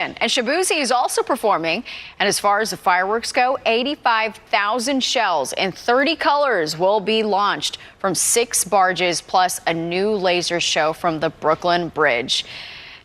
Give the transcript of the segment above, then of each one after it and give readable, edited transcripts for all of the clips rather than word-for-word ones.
And Shabuzi is also performing. And as far as the fireworks go, 85,000 shells in 30 colors will be launched from 6 barges, plus a new laser show from the Brooklyn Bridge.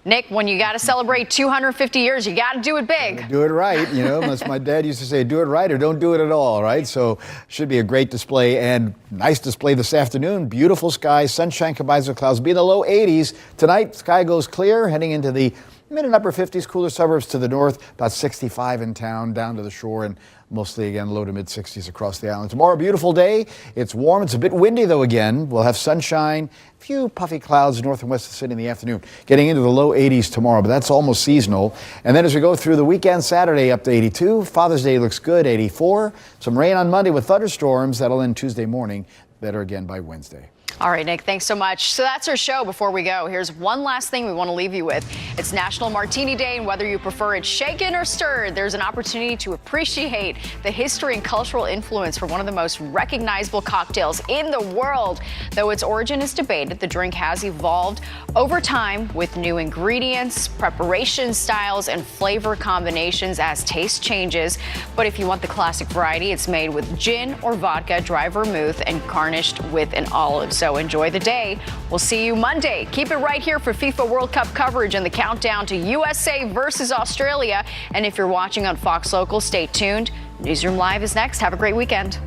Nick, when you got to celebrate 250 years, you got to do it big. Do it right, you know, as my dad used to say, do it right or don't do it at all, right? So should be a great display, and nice display this afternoon. Beautiful sky, sunshine combines with clouds, be in the low 80s. Tonight, sky goes clear, heading into the mid and upper 50s, cooler suburbs to the north, about 65 in town, down to the shore, and mostly, again, low to mid 60s across the island. Tomorrow, a beautiful day. It's warm. It's a bit windy, though, again. We'll have sunshine, a few puffy clouds north and west of the city in the afternoon, getting into the low 80s tomorrow, but that's almost seasonal. And then as we go through the weekend, Saturday up to 82. Father's Day looks good, 84. Some rain on Monday with thunderstorms. That'll end Tuesday morning. Better again by Wednesday. All right, Nick, thanks so much. So that's our show. Before we go, here's one last thing we want to leave you with. It's National Martini Day, and whether you prefer it shaken or stirred, there's an opportunity to appreciate the history and cultural influence for one of the most recognizable cocktails in the world. Though its origin is debated, the drink has evolved over time with new ingredients, preparation styles, and flavor combinations as taste changes. But if you want the classic variety, it's made with gin or vodka, dry vermouth, and garnished with an olive. So enjoy the day. We'll see you Monday. Keep it right here for FIFA World Cup coverage and the countdown to USA versus Australia. And if you're watching on Fox Local, stay tuned. Newsroom Live is next. Have a great weekend.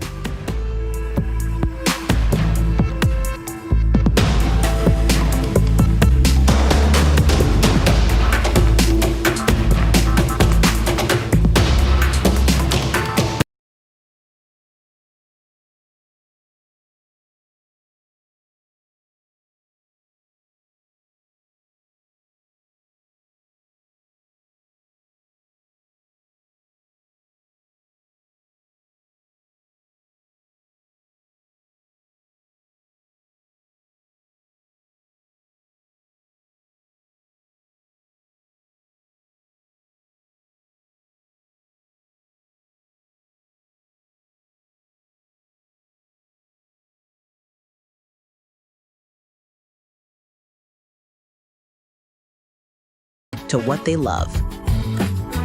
To what they love.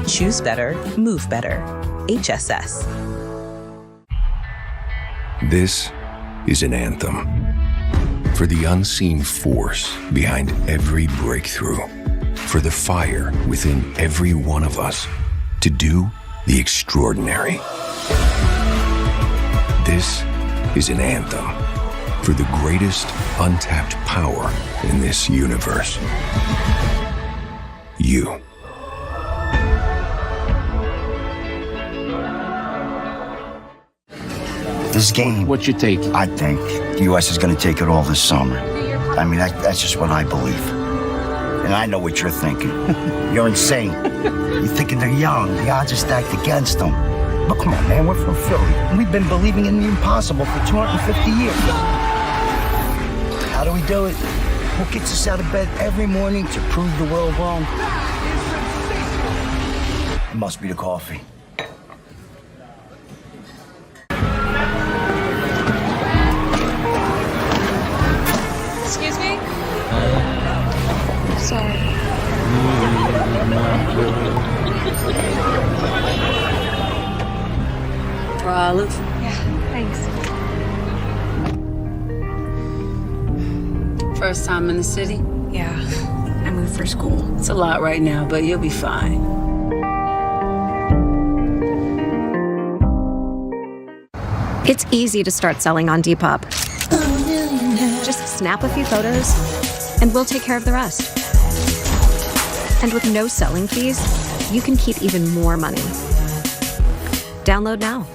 Choose better, move better. HSS. This is an anthem for the unseen force behind every breakthrough, for the fire within every one of us to do the extraordinary. This is an anthem for the greatest untapped power in this universe. You. This game. What's your take? I think the U.S. is going to take it all this summer. I mean, that's just what I believe. And I know what you're thinking. You're insane. You're thinking they're young. The odds are stacked against them. But come on, man, we're from Philly. We've been believing in the impossible for 250 years. How do we do it? What gets us out of bed every morning to prove the world wrong? It must be the coffee. Excuse me? Sorry. For Olive? Yeah, thanks. First time in the city? Yeah, I moved for school. It's a lot right now, but you'll be fine. It's easy to start selling on Depop. Just snap a few photos, and we'll take care of the rest. And with no selling fees, you can keep even more money. Download now.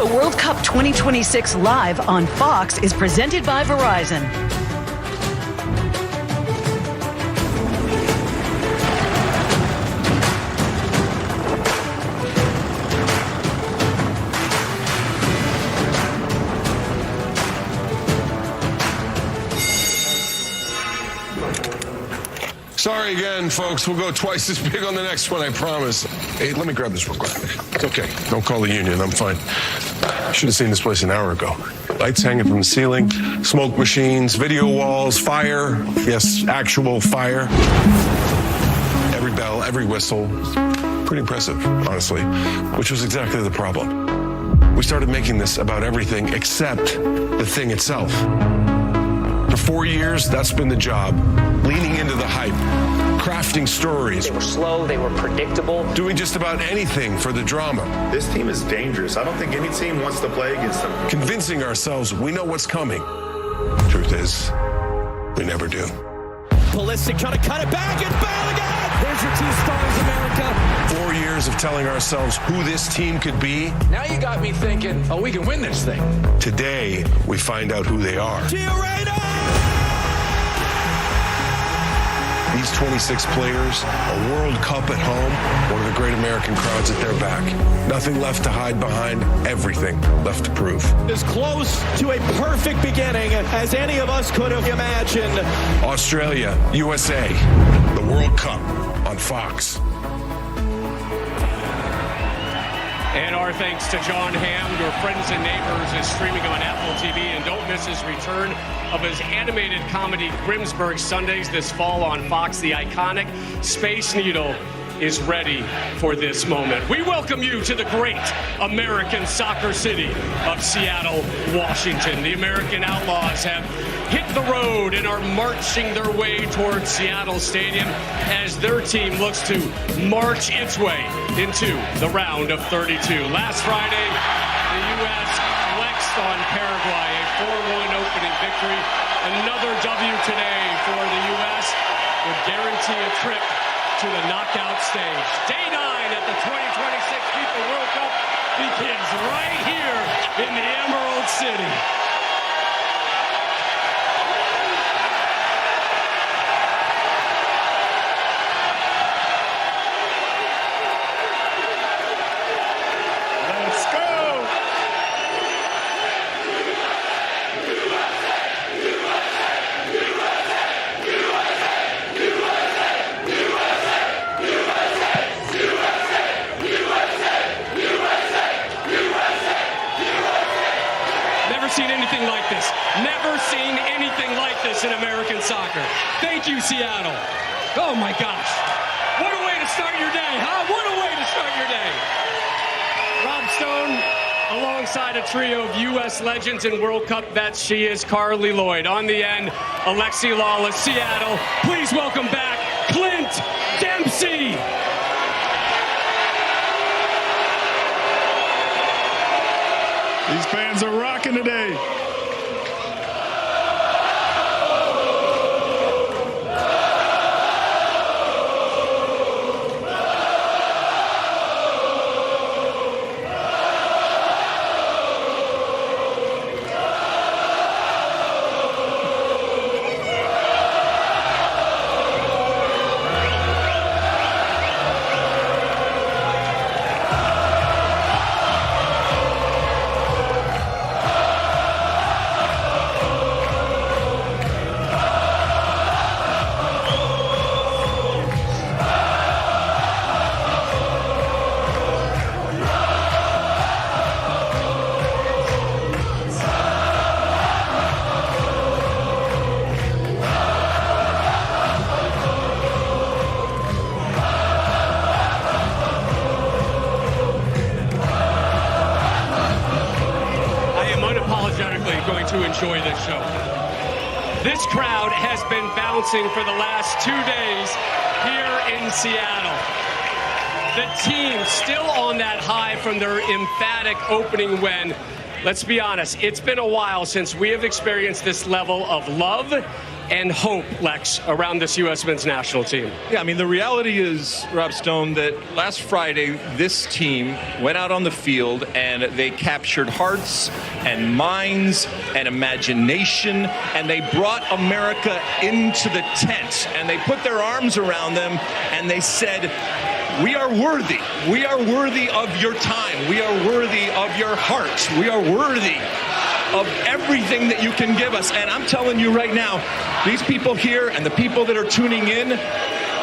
FIFA World Cup 2026 live on Fox is presented by Verizon. Sorry again, folks. We'll go twice as big on the next one, I promise. Hey, let me grab this real quick. It's okay. Don't call the union. I'm fine. Should have seen this place an hour ago. Lights hanging from the ceiling, smoke machines, video walls, fire. Yes, actual fire. Every bell, every whistle. Pretty impressive, honestly, which was exactly the problem. We started making this about everything except the thing itself. For 4 years, that's been the job. Leaning into the hype, crafting stories. They were slow, they were predictable. Doing just about anything for the drama. This team is dangerous. I don't think any team wants to play against them. Convincing ourselves we know what's coming. Truth is, we never do. Pulisic trying to cut it back, and Balogun! There's your 2 stars, America. 4 years of telling ourselves who this team could be. Now you got me thinking, oh, we can win this thing. Today, we find out who they are. These 26 players, a World Cup at home, one of the great American crowds at their back. Nothing left to hide behind, everything left to prove. As close to a perfect beginning as any of us could have imagined. Australia, USA, the World Cup on Fox. And our thanks to John Hamm, your friends and neighbors, is streaming on Apple TV. And don't miss his return of his animated comedy Grimsburg Sundays this fall on Fox. The iconic Space Needle is ready for this moment. We welcome you to the great American soccer city of Seattle, Washington. The American Outlaws have hit the road and are marching their way towards Seattle Stadium as their team looks to march its way into the round of 32. Last Friday, the U.S. flexed on Paraguay, a 4-1 opening victory. Another W today for the U.S. would guarantee a trip to the knockout stage. Day 9 at the 2026 FIFA World Cup begins right here in the Emerald City. Let's go! Never seen anything like this. Never seen anything like this in American soccer. Thank you, Seattle. Oh my gosh. What a way to start your day, huh? What a way to start your day. Rob Stone, alongside a trio of U.S. legends and World Cup vets. She is Carly Lloyd. On the end, Alexi Lawless, Seattle. Please welcome back Clint Dempsey. These fans are rocking today. Enjoy this show. This crowd has been bouncing for the last 2 days here in Seattle. The team still on that high from their emphatic opening win. Let's be honest, it's been a while since we have experienced this level of love and hope, Lex, around this U.S. men's national team? Yeah, I mean, the reality is, Rob Stone, that last Friday, this team went out on the field and they captured hearts and minds and imagination, and they brought America into the tent, and they put their arms around them, and they said, we are worthy. We are worthy of your time. We are worthy of your heart. We are worthy of everything that you can give us. And I'm telling you right now, these people here and the people that are tuning in,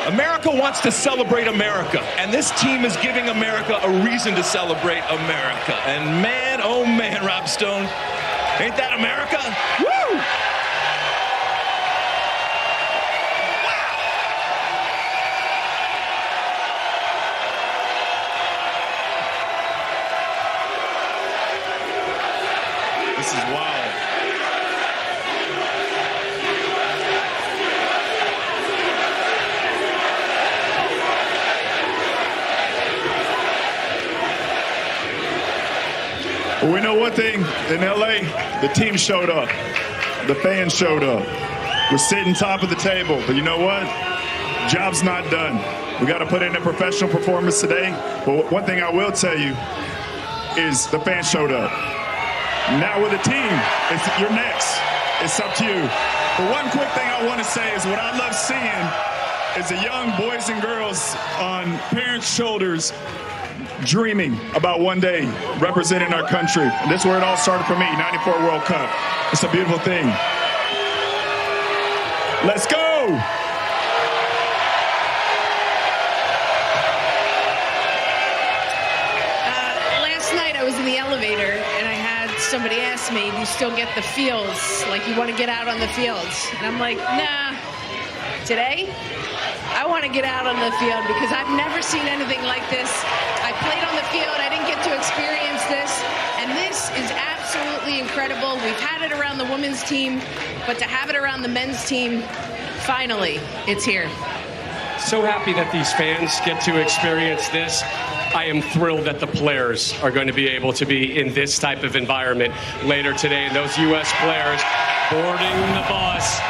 America wants to celebrate America. And this team is giving America a reason to celebrate America. And man, oh man, Rob Stone, ain't that America? Woo! This is wild. We know one thing, in LA, the team showed up. The fans showed up. We're sitting top of the table, but you know what? Job's not done. We got to put in a professional performance today. But one thing I will tell you is the fans showed up. Now with the team, you're next. It's up to you. But one quick thing I want to say is what I love seeing is the young boys and girls on parents' shoulders dreaming about one day representing our country. And this is where it all started for me, 94 World Cup. It's a beautiful thing. Let's go! Last night I was in the elevator and I had somebody ask me, do you still get the feels? Like you want to get out on the fields? And I'm like, nah. Today, I want to get out on the field because I've never seen anything like this. I played on the field. I didn't get to experience this. And this is absolutely incredible. We've had it around the women's team, but to have it around the men's team, finally, it's here. So happy that these fans get to experience this. I am thrilled that the players are going to be able to be in this type of environment later today. And those U.S. players boarding the bus,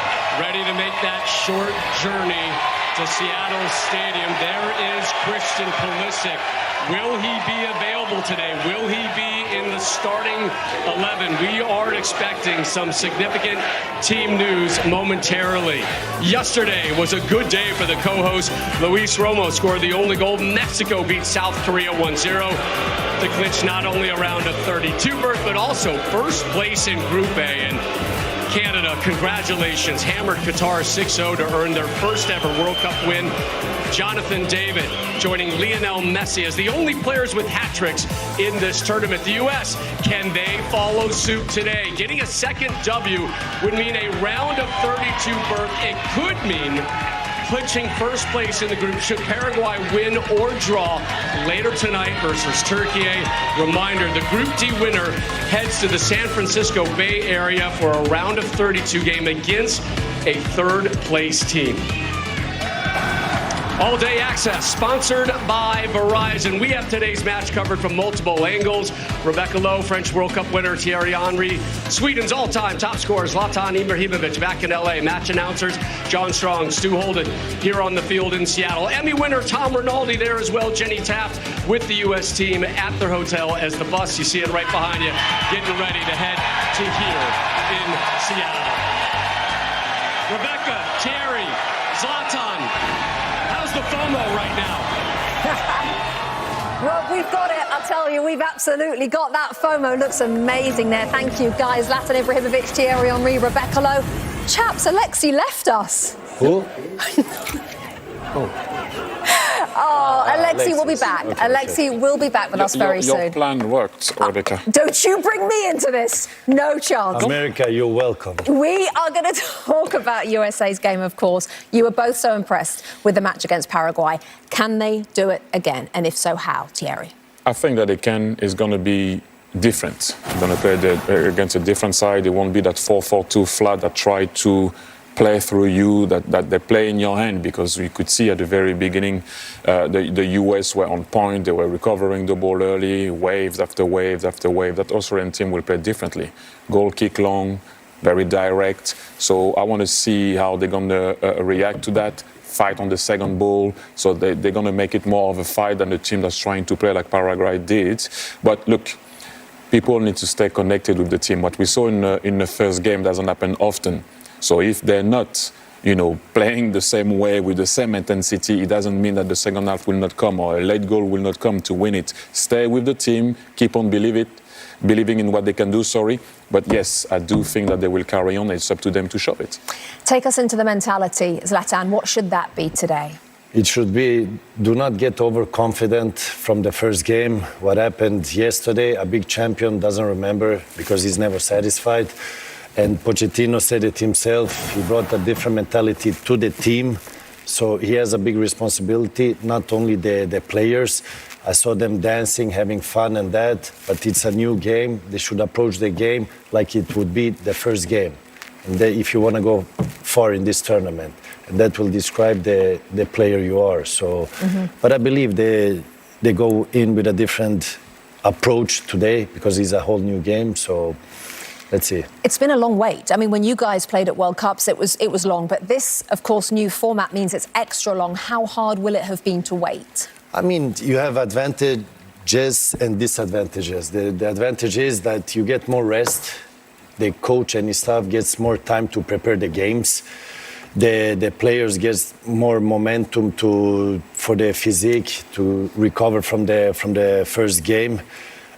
ready to make that short journey to Seattle Stadium. There is Christian Pulisic. Will he be available today? Will he be in the starting 11? We are expecting some significant team news momentarily. Yesterday was a good day for the co-host. Luis Romo scored the only goal. Mexico beat South Korea 1-0 to clinch not only a round of 32 berth, but also first place in Group A. And Canada, congratulations, hammered Qatar 6-0 to earn their first ever World Cup win. Jonathan David joining Lionel Messi as the only players with hat tricks in this tournament. The U.S., can they follow suit today? Getting a second W would mean a round of 32 berth. It could mean clinching first place in the group should Paraguay win or draw later tonight versus Turkey. Reminder, the Group D winner heads to the San Francisco Bay Area for a round of 32 game against a third place team. All Day Access, sponsored by Verizon. We have today's match covered from multiple angles. Rebecca Lowe, French World Cup winner Thierry Henry, Sweden's all-time top scorer Zlatan Ibrahimovic back in LA. Match announcers John Strong, Stu Holden here on the field in Seattle. Emmy winner Tom Rinaldi there as well. Jenny Taft with the U.S. team at their hotel as the bus, you see it right behind you, getting ready to head to here in Seattle. Rebecca, Thierry, Zlatan, the FOMO right now? Well, we've got it. I'll tell you, we've absolutely got that. FOMO looks amazing there. Thank you, guys. Zlatan Ibrahimovic, Thierry Henry, Rebecca Lowe. Chaps, Alexi left us. Who? Oh, Alexi will be back. Okay, Alexi will be back with us very soon. Your plan worked, Rebecca. Don't you bring me into this. No chance. America, you're welcome. We are going to talk about USA's game, of course. You were both so impressed with the match against Paraguay. Can they do it again? And if so, how, Thierry? I think that they can. It's going to be different. They're going to play against a different side. It won't be that 4-4-2 flat that try to play through you, that they play in your hand, because we could see at the very beginning the US were on point, they were recovering the ball early, waves after waves after wave. That Australian team will play differently. Goal kick long, very direct. So I want to see how they're going to react to that, fight on the second ball. So they're going to make it more of a fight than the team that's trying to play like Paraguay did. But look, people need to stay connected with the team. What we saw in the first game doesn't happen often. So if they're not, playing the same way with the same intensity, it doesn't mean that the second half will not come or a late goal will not come to win it. Stay with the team, keep on believing in what they can do, But yes, I do think that they will carry on. It's up to them to show it. Take us into the mentality, Zlatan. What should that be today? It should be, do not get overconfident from the first game. What happened yesterday, a big champion doesn't remember because he's never satisfied. And Pochettino said it himself. He brought a different mentality to the team. So he has a big responsibility, not only the players. I saw them dancing, having fun and that, but it's a new game. They should approach the game like it would be the first game. And if you want to go far in this tournament, and that will describe the player you are. So, but I believe they go in with a different approach today because it's a whole new game. So let's see. It's been a long wait. I mean, when you guys played at World Cups, it was long. But this, of course, new format means it's extra long. How hard will it have been to wait? I mean, you have advantages and disadvantages. The advantage is that you get more rest. The coach and his staff gets more time to prepare the games. The players get more momentum for their physique to recover from the first game.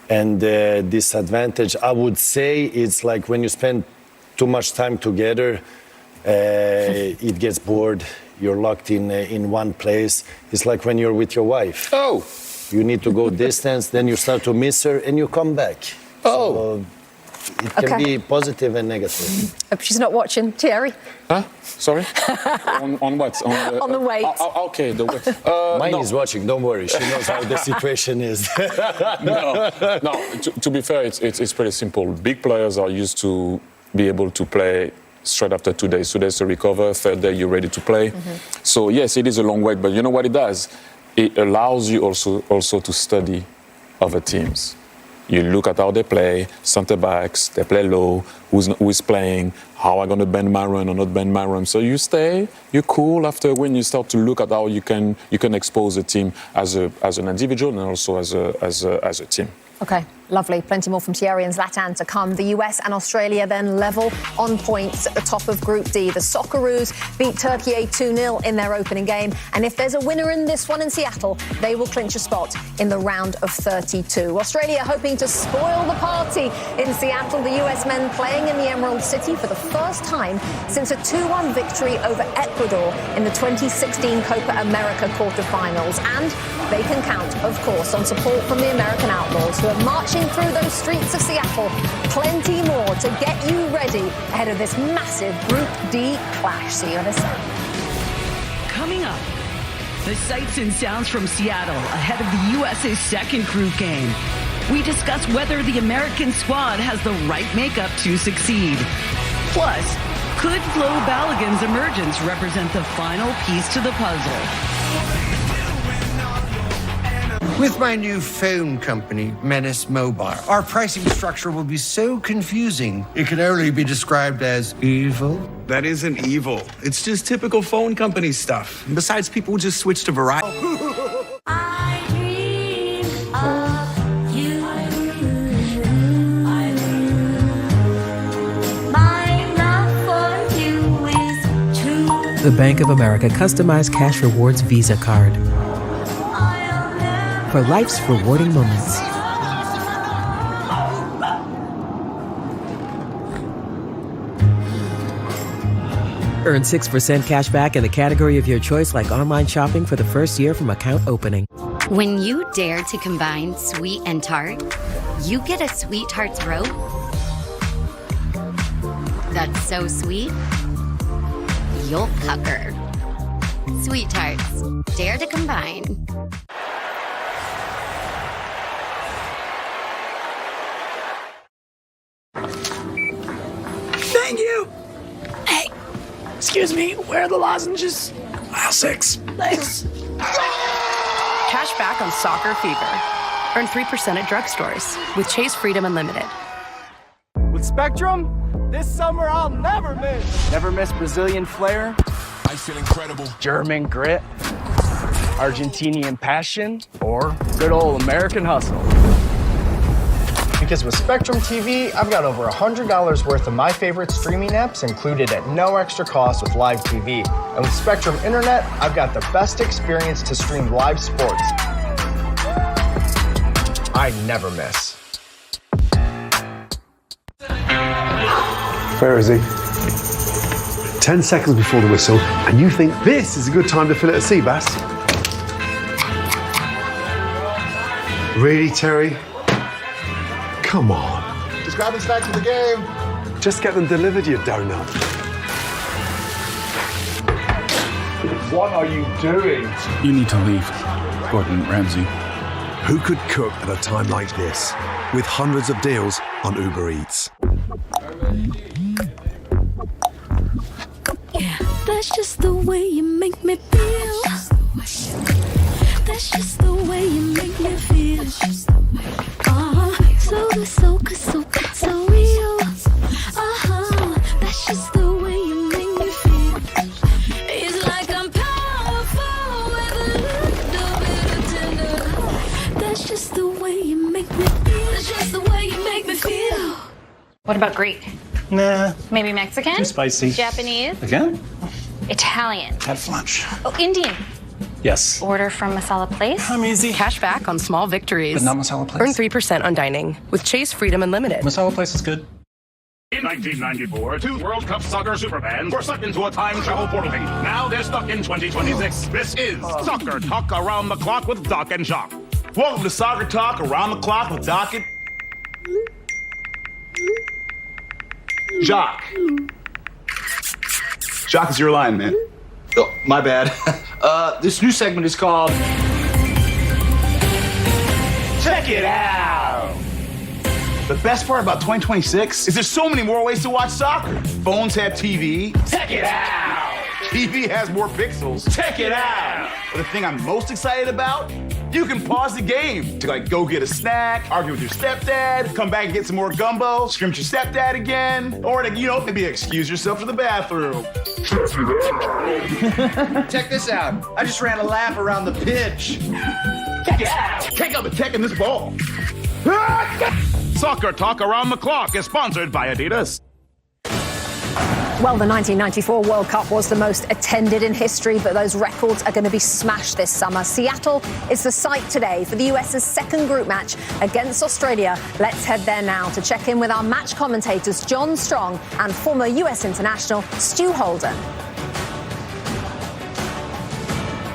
And the disadvantage, I would say, it's like when you spend too much time together, it gets bored. You're locked in one place. It's like when you're with your wife. Oh. You need to go distance, then you start to miss her, and you come back. Oh. So it can be positive and negative. Hope she's not watching. Thierry? Huh? Sorry? on what? On the weight. Okay, the weight. Mine is watching, don't worry. She knows how the situation is. No. To be fair, it's pretty simple. Big players are used to be able to play straight after 2 days. 2 days to recover, third day you're ready to play. So yes, it is a long wait, but you know what it does? It allows you also to study other teams. You look at how they play, center backs, they play low, who is playing, how I'm going to bend my run or not bend my run. So you stay, you're cool after when you start to look at how you can expose a team as an individual and also as a team. Okay, lovely. Plenty more from Thierry and Zlatan to come. The US and Australia then level on points at the top of Group D. The Socceroos beat Turkey 2-0 in their opening game. And if there's a winner in this one in Seattle, they will clinch a spot in the round of 32. Australia hoping to spoil the party in Seattle. The US men playing in the Emerald City for the first time since a 2-1 victory over Ecuador in the 2016 Copa America quarterfinals. And they can count, of course, on support from the American Outlaws, who are marching through those streets of Seattle. Plenty more to get you ready ahead of this massive Group D clash. See you in a sec. Coming up, the sights and sounds from Seattle ahead of the U.S.'s second group game. We discuss whether the American squad has the right makeup to succeed. Plus, could Flo Balogun's emergence represent the final piece to the puzzle? With my new phone company, Menace Mobile, our pricing structure will be so confusing, it can only be described as evil. That isn't evil. It's just typical phone company stuff. And besides, people just switch to Verizon. The Bank of America customized cash rewards Visa card. For life's rewarding moments. Earn 6% cash back in the category of your choice, like online shopping for the first year from account opening. When you dare to combine sweet and tart, you get a Sweet Tarts rope that's so sweet, you'll pucker. Sweet Tarts, dare to combine. Thank you. Hey, excuse me, where are the lozenges? Aisle 6. Thanks. Cash back on Soccer Fever. Earn 3% at drugstores with Chase Freedom Unlimited. With Spectrum, this summer I'll never miss. Never miss Brazilian flair. I feel incredible. German grit. Argentinian passion. Or good old American hustle. Because with Spectrum TV, I've got over $100 worth of my favorite streaming apps included at no extra cost with live TV. And with Spectrum Internet, I've got the best experience to stream live sports. I never miss. Where is he? 10 seconds before the whistle, and you think this is a good time to fillet a sea bass? Really, Terry? Come on. Just grab the snacks for the game. Just get them delivered, you donut. What are you doing? You need to leave, Gordon Ramsay. Who could cook at a time like this with hundreds of deals on Uber Eats? Yeah, that's just the way you make me feel. That's just the way you make me feel. So good, so good, so good, so real. That's just the way you make me feel. It's like I'm powerful with a little bit of tender. That's just the way you make me feel. That's just the way you make me feel. What about Greek? Nah. Maybe Mexican? Too spicy. Japanese? Again? Italian? Have lunch. Oh, Indian? Yes. Order from Masala Place? I'm easy. Cash back on small victories. But not Masala Place. Earn 3% on dining with Chase Freedom Unlimited. Masala Place is good. In 1994, 2 World Cup soccer superfans were sucked into a time travel portal thing. Now they're stuck in 2026. This is Soccer Talk Around the Clock with Doc and Jock. Welcome to Soccer Talk Around the Clock with Doc and Jock. Jock is your line, man. Oh, my bad. This new segment is called Check It Out. The best part about 2026 is there's so many more ways to watch soccer. Phones have TV. Check it out. TV has more pixels. Check it out. But the thing I'm most excited about, you can pause the game to go get a snack, argue with your stepdad, come back and get some more gumbo, scream at your stepdad again, or to, maybe excuse yourself to the bathroom. Check this out. I just ran a lap around the pitch. Check it out. Check out the tech in this ball. Soccer Talk Around the Clock is sponsored by Adidas. Well, the 1994 World Cup was the most attended in history, but those records are going to be smashed this summer. Seattle is the site today for the US's second group match against Australia. Let's head there now to check in with our match commentators, John Strong and former US international Stu Holden.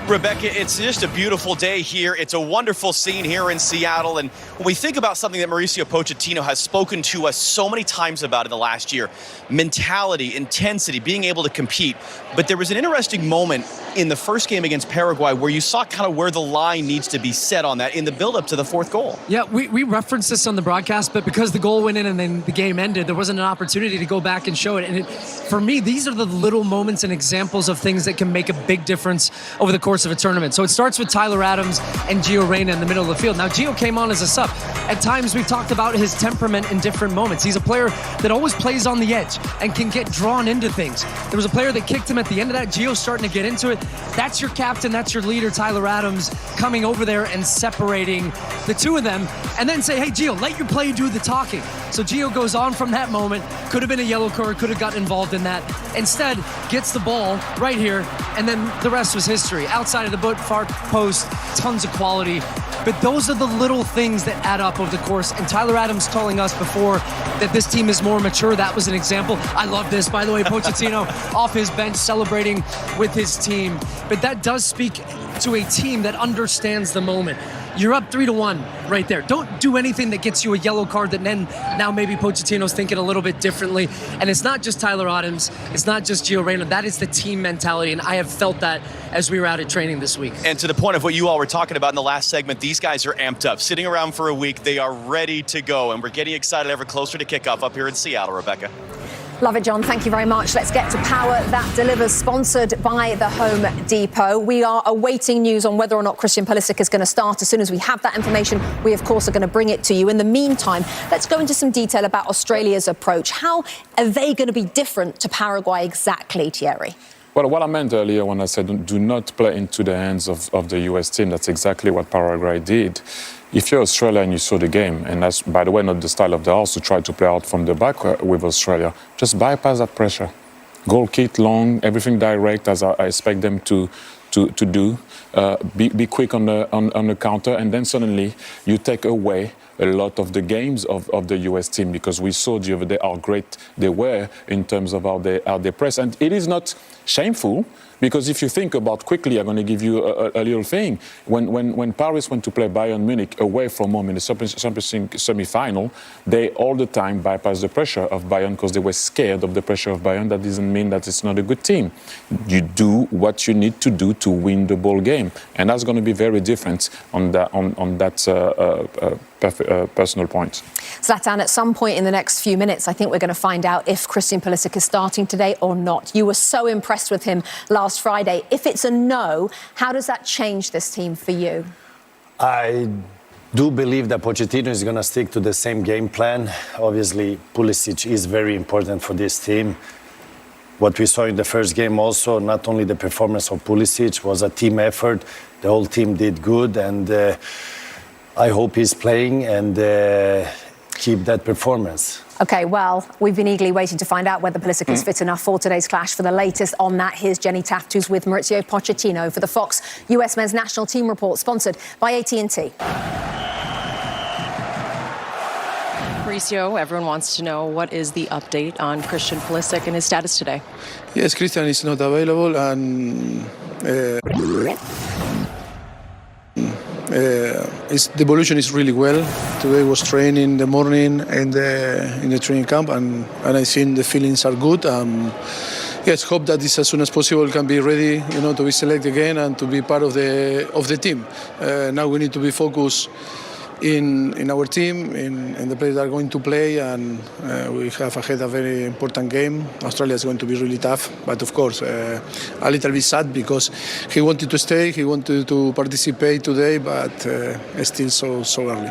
Rebecca, it's just a beautiful day here. It's a wonderful scene here in Seattle. And when we think about something that Mauricio Pochettino has spoken to us so many times about in the last year, mentality, intensity, being able to compete. But there was an interesting moment in the first game against Paraguay where you saw kind of where the line needs to be set on that in the build-up to the fourth goal. Yeah, we referenced this on the broadcast, but because the goal went in and then the game ended, there wasn't an opportunity to go back and show it. And for me, these are the little moments and examples of things that can make a big difference over the course of a tournament. So it starts with Tyler Adams and Gio Reyna in the middle of the field. Now, Gio came on as a sub. At times, we've talked about his temperament in different moments. He's a player that always plays on the edge and can get drawn into things. There was a player that kicked him at the end of that. Gio's starting to get into it. That's your captain. That's your leader, Tyler Adams, coming over there and separating the two of them and then say, hey, Gio, let your play do the talking. So Gio goes on from that moment. Could have been a yellow card, could have gotten involved in that. Instead, gets the ball right here, and then the rest was history. Outside of the boot, far post, tons of quality. But those are the little things that add up over the course. And Tyler Adams telling us before that this team is more mature. That was an example. I love this, by the way. Pochettino off his bench celebrating with his team. But that does speak to a team that understands the moment. You're up 3-1 right there. Don't do anything that gets you a yellow card that then now maybe Pochettino's thinking a little bit differently. And it's not just Tyler Adams. It's not just Gio Reyna. That is the team mentality. And I have felt that as we were out at training this week. And to the point of what you all were talking about in the last segment, these guys are amped up. Sitting around for a week, they are ready to go. And we're getting excited ever closer to kickoff up here in Seattle, Rebecca. Love it, John. Thank you very much. Let's get to Power That Delivers, sponsored by the Home Depot. We are awaiting news on whether or not Christian Pulisic is going to start. As soon as we have that information, we, of course, are going to bring it to you. In the meantime, let's go into some detail about Australia's approach. How are they going to be different to Paraguay exactly, Thierry? Well, what I meant earlier when I said do not play into the hands of the US team, that's exactly what Paraguay did. If you're Australia and you saw the game, and that's, by the way, not the style of the house to try to play out from the back with Australia, just bypass that pressure. Goal kick long, everything direct, as I expect them to do. Be quick on the counter, and then suddenly you take away a lot of the games of the US team, because we saw the other day how great they were in terms of how they press. And it is not shameful, because if you think about quickly, I'm going to give you a little thing. When Paris went to play Bayern Munich away from home in the Champions League semi-final, they all the time bypassed the pressure of Bayern because they were scared of the pressure of Bayern. That doesn't mean that it's not a good team. You do what you need to do to win the ball game, and that's going to be very different on that personal point. Zlatan, at some point in the next few minutes, I think we're going to find out if Christian Pulisic is starting today or not. You were so impressed with him last Friday. If it's a no, how does that change this team for you? I do believe that Pochettino is going to stick to the same game plan. Obviously, Pulisic is very important for this team. What we saw in the first game also, not only the performance of Pulisic, was a team effort. The whole team did good, and I hope he's playing and keep that performance. OK, well, we've been eagerly waiting to find out whether Pulisic is fit enough for today's clash. For the latest on that, here's Jenny Taft, who's with Maurizio Pochettino for the Fox US Men's National Team Report, sponsored by AT&T. Mauricio, everyone wants to know, what is the update on Christian Pulisic and his status today? Yes, Christian is not available, and the evolution is really well. Today was training in the morning and in the training camp, and I think the feelings are good. Yes, hope that this as soon as possible can be ready, to be selected again and to be part of the team. Now we need to be focused in our team, in the players that are going to play, and we have ahead a very important game. Australia is going to be really tough, but of course a little bit sad because he wanted to stay, he wanted to participate today, but still so early.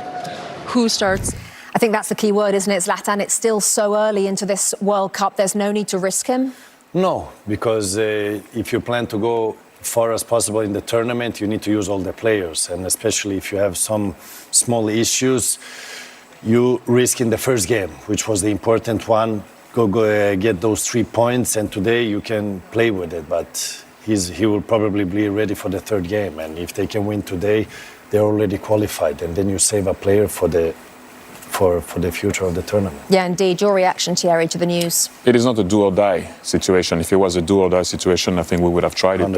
Who starts? I think that's the key word, isn't it, Zlatan? It's still so early into this World Cup. There's no need to risk him? No, because if you plan to go far as possible in the tournament, you need to use all the players, and especially if you have some small issues, you risk in the first game, which was the important one. Go get those 3 points, and today you can play with it, but he will probably be ready for the third game, and if they can win today, they're already qualified, and then you save a player for the future of the tournament. Yeah, indeed. Your reaction, Thierry, to the news? It is not a do-or-die situation. If it was a do-or-die situation, I think we would have tried it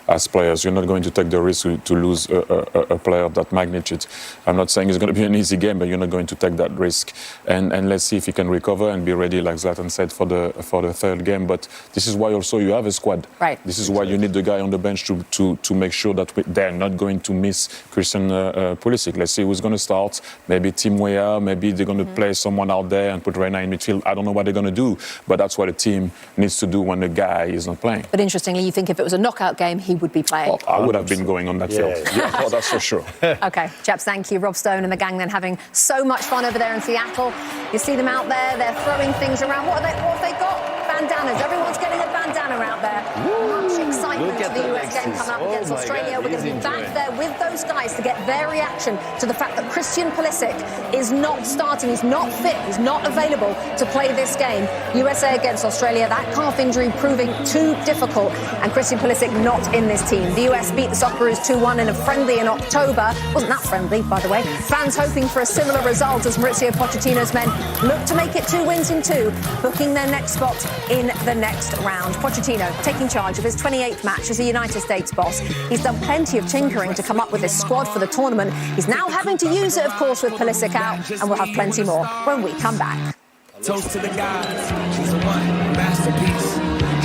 as players. You're not going to take the risk to lose a player of that magnitude. I'm not saying it's going to be an easy game, but you're not going to take that risk. And let's see if he can recover and be ready, like Zlatan said, for the third game. But this is why also you have a squad. Right. This is why you need the guy on the bench to make sure that they're not going to miss Christian Pulisic. Let's see who's going to start. Maybe Tim Weah. Maybe they're going to play someone out there and put Reina in midfield. I don't know what they're going to do, but that's what a team needs to do when the guy is not playing. But interestingly, you think if it was a knockout game, he would be playing? Well, I would have been going on that field. Yeah, well, that's for sure. OK, chaps, thank you. Rob Stone and the gang then having so much fun over there in Seattle. You see them out there, they're throwing things around. What have they got? Bandanas. Everyone's getting a bandana out there. Much excitement to the US game coming up against Australia. We're going to be back there with those guys to get their reaction to the fact that Christian Pulisic is not starting. He's not fit. He's not available to play this game. USA against Australia. That calf injury proving too difficult. And Christian Pulisic not in this team. The US beat the Socceroos 2-1 in a friendly in October. Wasn't that friendly, by the way. Fans hoping for a similar result as Maurizio Pochettino's men look to make it 2 wins in 2, booking their next spot in the next round. Pochettino taking charge of his 28th match as a United States boss. He's done plenty of tinkering to come up with his squad for the tournament. He's now having to use it, of course, with Pulisic out, and we'll have plenty more when we come back. Toast to the gods. She's a one masterpiece.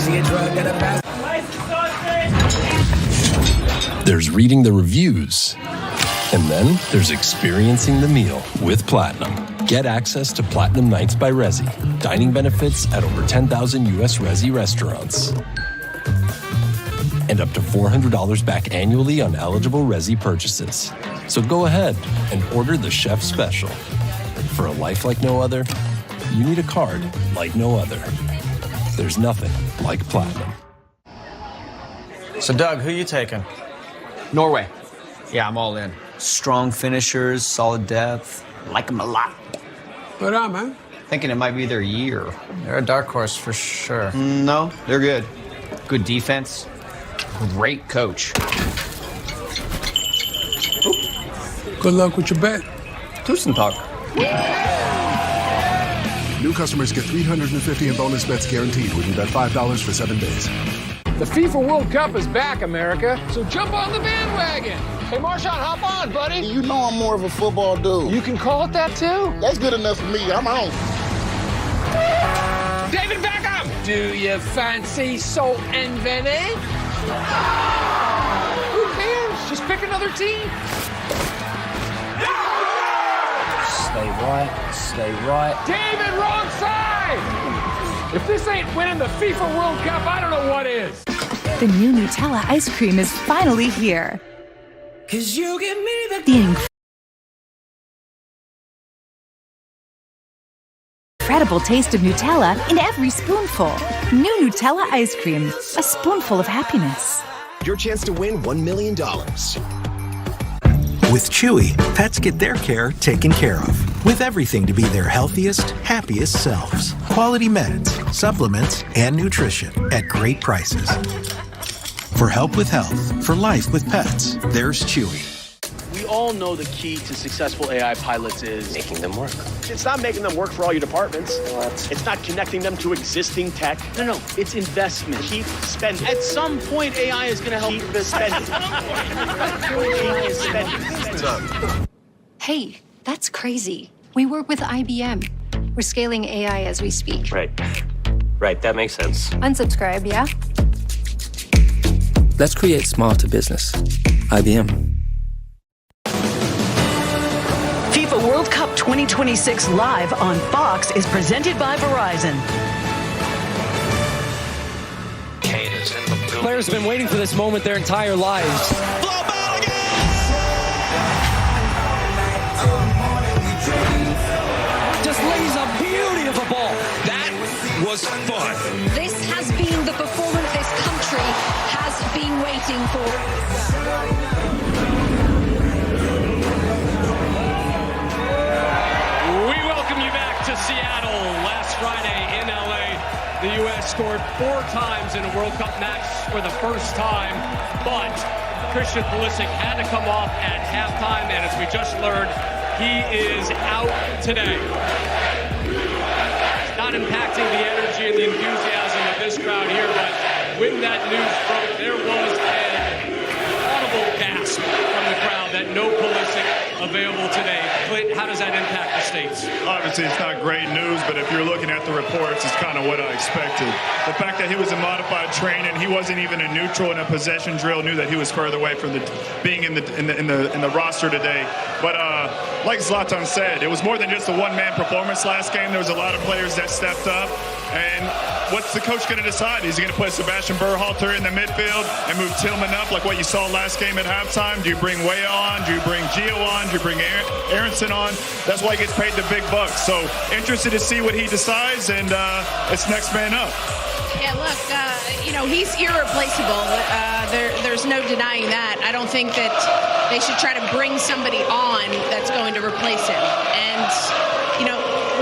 She a drug that a There's reading the reviews, and then there's experiencing the meal with Platinum. Get access to Platinum Nights by Resy. Dining benefits at over 10,000 U.S. Resy restaurants. And up to $400 back annually on eligible Resy purchases. So go ahead and order the Chef Special. For a life like no other, you need a card like no other. There's nothing like Platinum. So, Doug, who you taking? Norway. Yeah, I'm all in. Strong finishers, solid depth. Like them a lot. What up, man? Thinking it might be their year. They're a dark horse for sure. No, they're good. Good defense. Great coach. Good luck with your bet. Tusen talk. New customers get $350 in bonus bets guaranteed when you bet $5 for 7 days. The FIFA World Cup is back, America, so jump on the bandwagon. Hey, Marshawn, hop on, buddy. You know I'm more of a football dude. You can call it that, too? That's good enough for me. I'm on. David Beckham! Do you fancy salt and vinegar? Who cares? Just pick another team. Stay right, stay right. David, wrong side! If this ain't winning the FIFA World Cup, I don't know what is. The new Nutella ice cream is finally here. 'Cause you give me the incredible taste of Nutella in every spoonful. New Nutella ice cream, a spoonful of happiness. Your chance to win $1 million. With Chewy, pets get their care taken care of. With everything to be their healthiest, happiest selves. Quality meds, supplements, and nutrition at great prices. For help with health, for life with pets, there's Chewy. We all know the key to successful AI pilots is making them work. It's not making them work for all your departments. What? It's not connecting them to existing tech. No, it's investment. Keep spending. At some point, AI is going to help you spending. AI is spending. What's up? Hey, that's crazy. We work with IBM. We're scaling AI as we speak. Right, that makes sense. Unsubscribe, yeah? Let's create smarter business. IBM. FIFA World Cup 2026 live on Fox is presented by Verizon. Players have been waiting for this moment their entire lives. Just lays a beauty of a ball. That was fun. This has been the performance this country has been waiting for. We welcome you back to Seattle. Last Friday in LA, the U.S. scored 4 times in a World Cup match for the first time, but Christian Pulisic had to come off at halftime, and as we just learned, he is out today. It's not impacting the energy and the enthusiasm of this crowd here, but when that news broke, there was an audible gasp from the crowd that no Pulisic available today. Clint, how does that impact the States? Obviously, it's not great news, but if you're looking at the reports, it's kind of what I expected. The fact that he was in modified training, he wasn't even a neutral in a possession drill, knew that he was further away from being in the roster today. But like Zlatan said, it was more than just a one-man performance last game. There was a lot of players that stepped up. And what's the coach going to decide? Is he going to put Sebastian Berhalter in the midfield and move Tillman up like what you saw last game at halftime? Do you bring Weah on? Do you bring Gio on? Do you bring Aronson on? That's why he gets paid the big bucks. So interested to see what he decides, and it's next man up. Yeah, look, he's irreplaceable. There's no denying that. I don't think that they should try to bring somebody on that's going to replace him. And,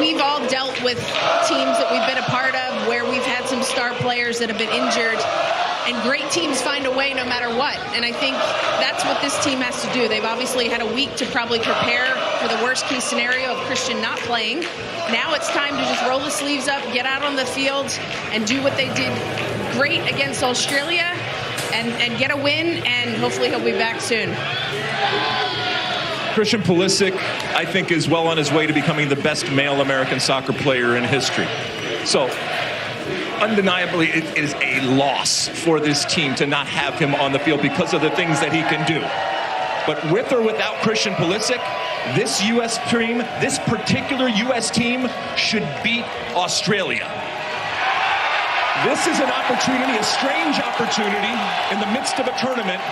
we've all dealt with teams that we've been a part of where we've had some star players that have been injured. And great teams find a way no matter what. And I think that's what this team has to do. They've obviously had a week to probably prepare for the worst case scenario of Christian not playing. Now it's time to just roll the sleeves up, get out on the field, and do what they did great against Australia and get a win, and hopefully he'll be back soon. Christian Pulisic, I think, is well on his way to becoming the best male American soccer player in history. So, undeniably, it is a loss for this team to not have him on the field because of the things that he can do. But with or without Christian Pulisic, this U.S. team, this particular U.S. team, should beat Australia. This is an opportunity, a strange opportunity, in the midst of a tournament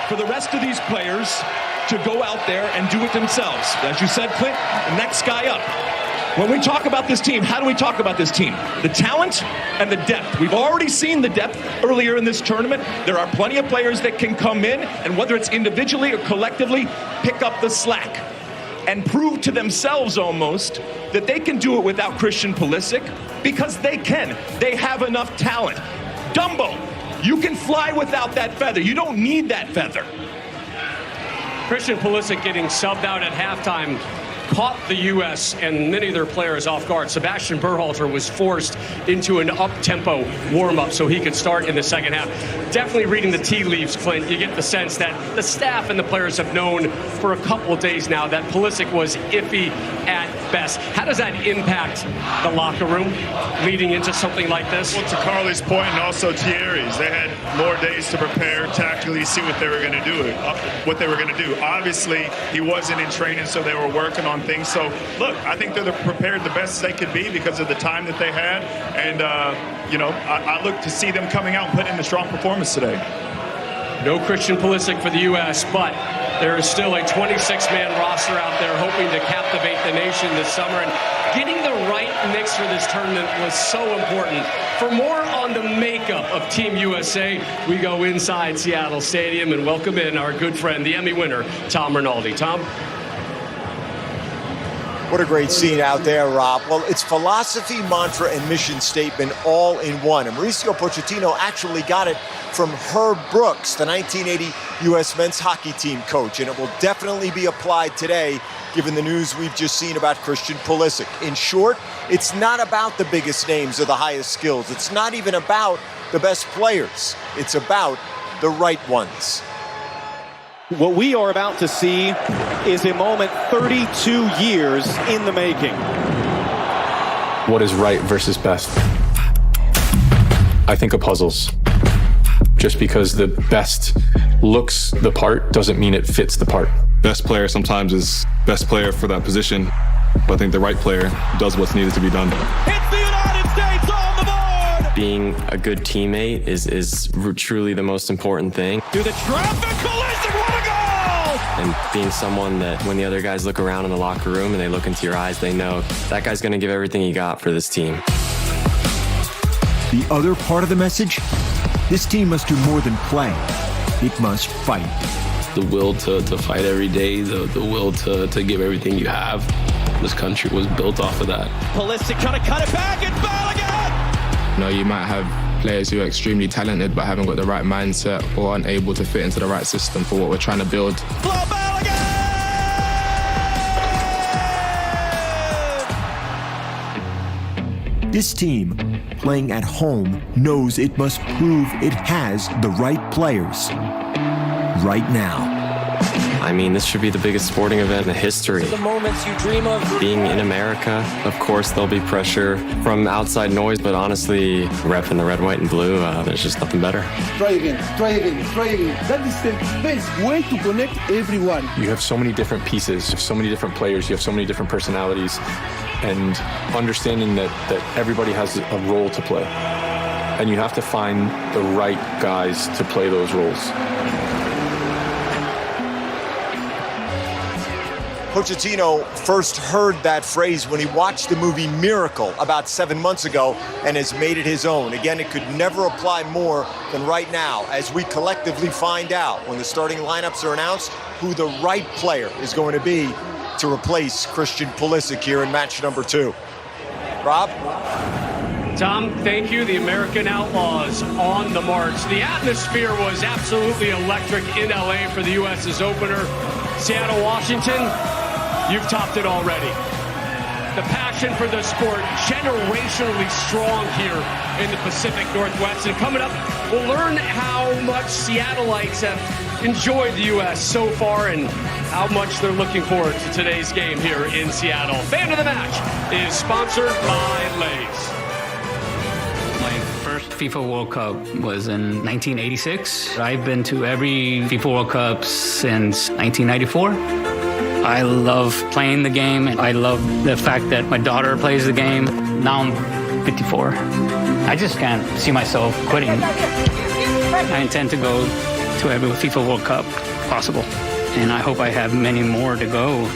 for the rest of these players to go out there and do it themselves. As you said, Clint, the next guy up. When we talk about this team, how do we talk about this team? The talent and the depth. We've already seen the depth earlier in this tournament. There are plenty of players that can come in, and whether it's individually or collectively, pick up the slack and prove to themselves almost that they can do it without Christian Pulisic, because they can. They have enough talent. Dumbo, you can fly without that feather. You don't need that feather. Christian Pulisic getting subbed out at halftime caught the U.S. and many of their players off guard. Sebastian Berhalter was forced into an up-tempo warm-up so he could start in the second half. Definitely reading the tea leaves, Clint, you get the sense that the staff and the players have known for a couple of days now that Pulisic was iffy at best. How does that impact the locker room leading into something like this? Well, to Carly's point, and also Thierry's, they had more days to prepare, tactically see what they were going to do. Obviously, he wasn't in training, so they were working on things. So, look, I think they're prepared the best they could be because of the time that they had. And, I look to see them coming out and putting in a strong performance today. No Christian Pulisic for the U.S., but there is still a 26-man roster out there hoping to captivate the nation this summer. And getting the right mix for this tournament was so important. For more on the makeup of Team USA, we go inside Seattle Stadium and welcome in our good friend, the Emmy winner, Tom Rinaldi. Tom? What a great scene out there, Rob. Well, it's philosophy, mantra, and mission statement all in one. And Mauricio Pochettino actually got it from Herb Brooks, the 1980 U.S. men's hockey team coach. And it will definitely be applied today, given the news we've just seen about Christian Pulisic. In short, it's not about the biggest names or the highest skills. It's not even about the best players. It's about the right ones. What we are about to see is a moment 32 years in the making. What is right versus best? I think of puzzles. Just because the best looks the part doesn't mean it fits the part. Best player sometimes is best player for that position, but I think the right player does what's needed to be done. It's the United States on the board! Being a good teammate is truly the most important thing. To the traffic collision, what a goal! And being someone that when the other guys look around in the locker room and they look into your eyes, they know that guy's going to give everything he got for this team. The other part of the message? This team must do more than play. It must fight. The will to fight every day, the will to give everything you have. This country was built off of that. Pulisic trying to cut it back, it's Balogun! You know, you might have players who are extremely talented but haven't got the right mindset or aren't able to fit into the right system for what we're trying to build. This team, playing at home, knows it must prove it has the right players right now. I mean, this should be the biggest sporting event in history. The moments you dream of. Being in America, of course, there'll be pressure from outside noise, but honestly, repping the red, white, and blue, there's just nothing better. Try again. That is the best way to connect everyone. You have so many different pieces, you have so many different players, you have so many different personalities, and understanding that everybody has a role to play. And you have to find the right guys to play those roles. Pochettino first heard that phrase when he watched the movie Miracle about 7 months ago and has made it his own. Again, it could never apply more than right now as we collectively find out when the starting lineups are announced who the right player is going to be to replace Christian Pulisic here in match number 2. Rob? Tom, thank you. The American Outlaws on the march. The atmosphere was absolutely electric in LA for the U.S.'s opener. Seattle, Washington, you've topped it already. The passion for the sport, generationally strong here in the Pacific Northwest. And coming up, we'll learn how much Seattleites have enjoyed the U.S. so far and how much they're looking forward to today's game here in Seattle. Fan of the Match is sponsored by Lay's. My first FIFA World Cup was in 1986. I've been to every FIFA World Cup since 1994. I love playing the game, and I love the fact that my daughter plays the game. Now I'm 54. I just can't see myself quitting. I intend to go to every FIFA World Cup possible, and I hope I have many more to go.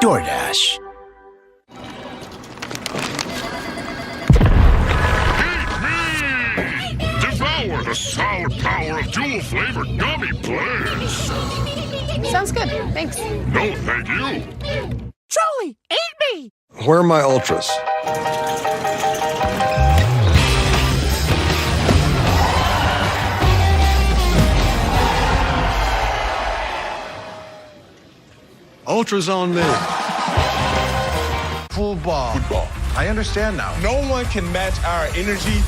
DoorDash. Devour the sour power of dual-flavored gummy bears. Sounds good. Thanks. No, thank you. Charlie, eat me! Where are my ultras? Ultras on me. Football. I understand now. No one can match our energy.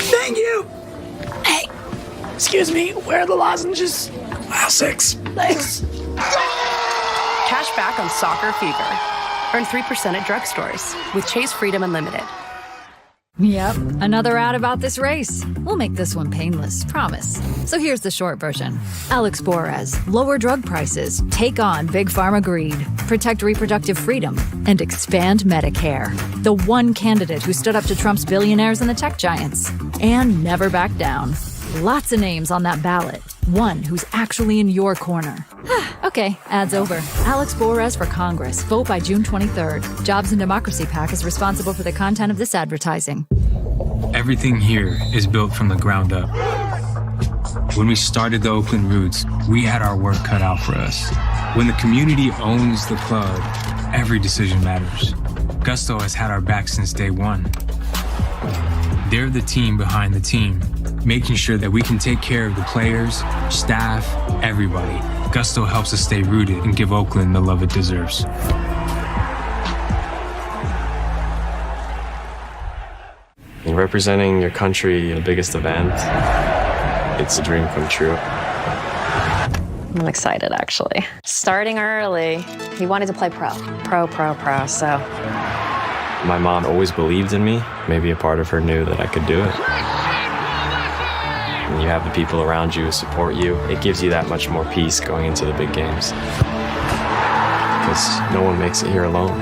Thank you. Hey, excuse me, where are the lozenges? Aisle 6. Thanks. Cash back on Soccer Fever. Earn 3% at drugstores with Chase Freedom Unlimited. Yep, another ad about this race. We'll make this one painless, promise. So here's the short version. Alex Borez, lower drug prices, take on Big Pharma greed, protect reproductive freedom, and expand Medicare. The one candidate who stood up to Trump's billionaires and the tech giants. And never back down. Lots of names on that ballot. One who's actually in your corner. Okay, ad's over. Alex Borez for Congress. Vote by June 23rd. Jobs and Democracy PAC is responsible for the content of this advertising. Everything here is built from the ground up. When we started the Oakland Roots, we had our work cut out for us. When the community owns the club, every decision matters. Gusto has had our back since day one. They're the team behind the team, making sure that we can take care of the players, staff, everybody. Gusto helps us stay rooted and give Oakland the love it deserves. Representing your country, the biggest event, it's a dream come true. I'm excited, actually. Starting early. He wanted to play pro, so. My mom always believed in me. Maybe a part of her knew that I could do it. When you have the people around you who support you, it gives you that much more peace going into the big games. Because no one makes it here alone.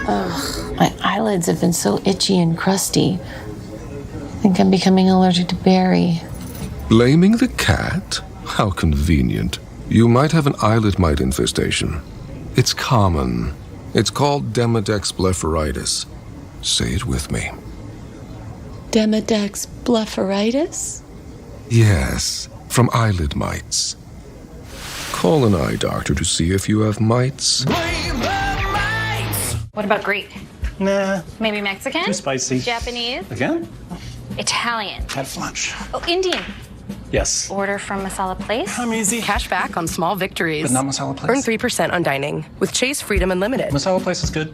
Ugh, my eyelids have been so itchy and crusty. I think I'm becoming allergic to berry. Blaming the cat? How convenient. You might have an eyelid mite infestation. It's common. It's called Demodex blepharitis. Say it with me. Demodex blepharitis? Yes, from eyelid mites. Call an eye doctor to see if you have mites. What about Greek? Nah. Maybe Mexican? Too spicy. Japanese? Again? Italian. Had lunch. Oh, Indian. Yes. Order from Masala Place? I'm easy. Cash back on small victories. But not Masala Place. Earn 3% on dining with Chase Freedom Unlimited. Masala Place is good.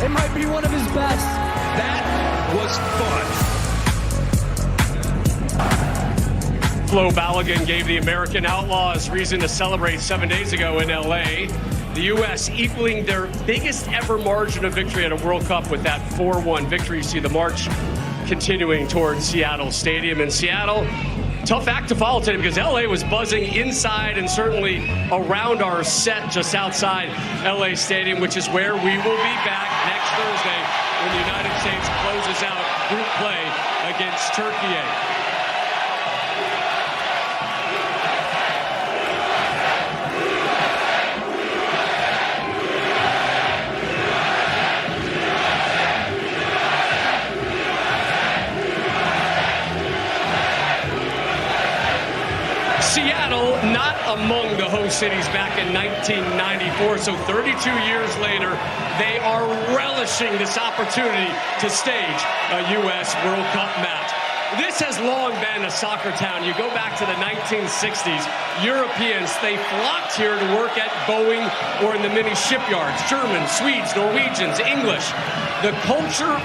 It might be one of his best. That was fun. Flo Balogun gave the American Outlaws reason to celebrate 7 days ago in LA. The U.S. equaling their biggest ever margin of victory at a World Cup with that 4-1 victory. See the march continuing towards Seattle Stadium. In Seattle, tough act to follow today because LA was buzzing inside and certainly around our set just outside LA Stadium, which is where we will be back next Thursday when the United States closes out group play against Turkey. Seattle not among the host cities back in 1994. So 32 years later, they are relishing this opportunity to stage a U.S. World Cup match. This has long been a soccer town. You go back to the 1960s, Europeans, they flocked here to work at Boeing or in the mini shipyards. Germans, Swedes, Norwegians, English. The culture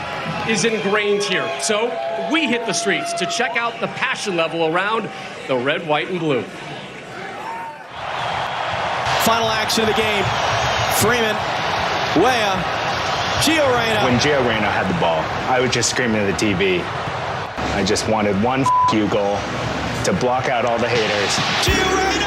is ingrained here. So we hit the streets to check out the passion level around the red, white, and blue. Final action of the game. Freeman, Weah, Gio Reyna. When Gio Reyna had the ball, I was just screaming at the TV. I just wanted one you goal to block out all the haters. Gio Reyna!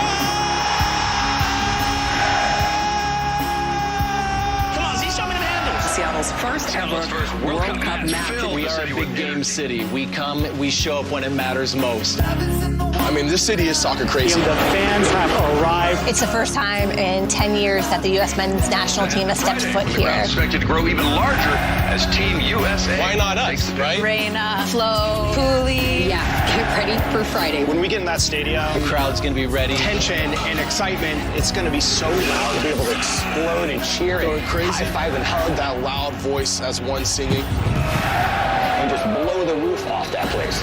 Come on, show me the handles. Seattle's first ever World Cup match. We are a big game city. We come, we show up when it matters most. I mean, this city is soccer crazy. The fans have arrived. It's the first time in 10 years that the U.S. men's national team has stepped foot here. Expected to grow even larger as Team USA. Why not us, right? Reyna, Flo, Cooley. Yeah, get ready for Friday. When we get in that stadium, the crowd's going to be ready. Tension and excitement, it's going to be so loud to be able to explode and cheer and crazy. High-five and hug that loud voice as one singing. And just blow the roof off that place.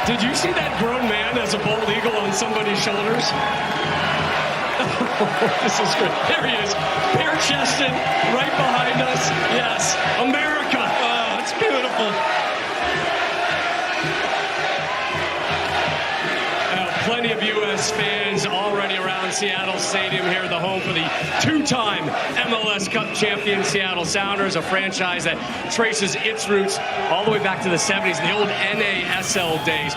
Did you see that grown man as a bald eagle on somebody's shoulders? This is great. There he is, bare-chested, right behind us. Yes, America. Oh, it's beautiful. Plenty of U.S. fans already around Seattle Stadium here, the home for the two-time MLS Cup champion Seattle Sounders, a franchise that traces its roots all the way back to the 70s, the old NASL days.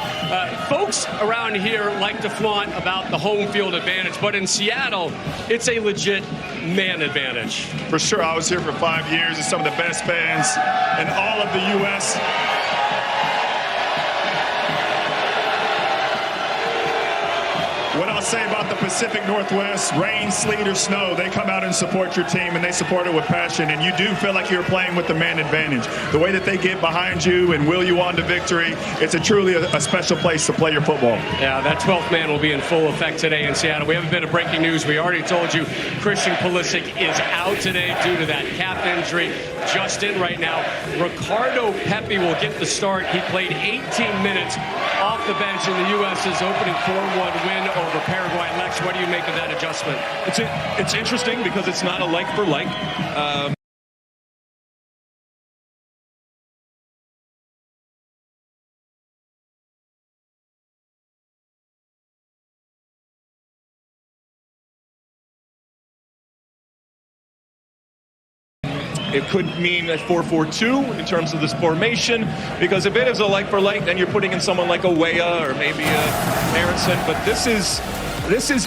Folks around here like to flaunt about the home field advantage, but in Seattle, it's a legit man advantage. For sure, I was here for 5 years and some of the best fans in all of the U.S. What I'll say about the Pacific Northwest, rain, sleet, or snow, they come out and support your team, and they support it with passion, and you do feel like you're playing with the man advantage. The way that they get behind you and will you on to victory, it's truly a special place to play your football. Yeah, that 12th man will be in full effect today in Seattle. We have a bit of breaking news. We already told you Christian Pulisic is out today due to that calf injury. Just in right now, Ricardo Pepi will get the start. He played 18 minutes off the bench in the U.S.'s opening 4-1 win over Paraguay. Lex, what do you make of that adjustment? It's interesting because it's not a like for like. It could mean a 4-4-2 in terms of this formation, because if it is a like for like, then you're putting in someone like a Weah or maybe a Harrison. But this is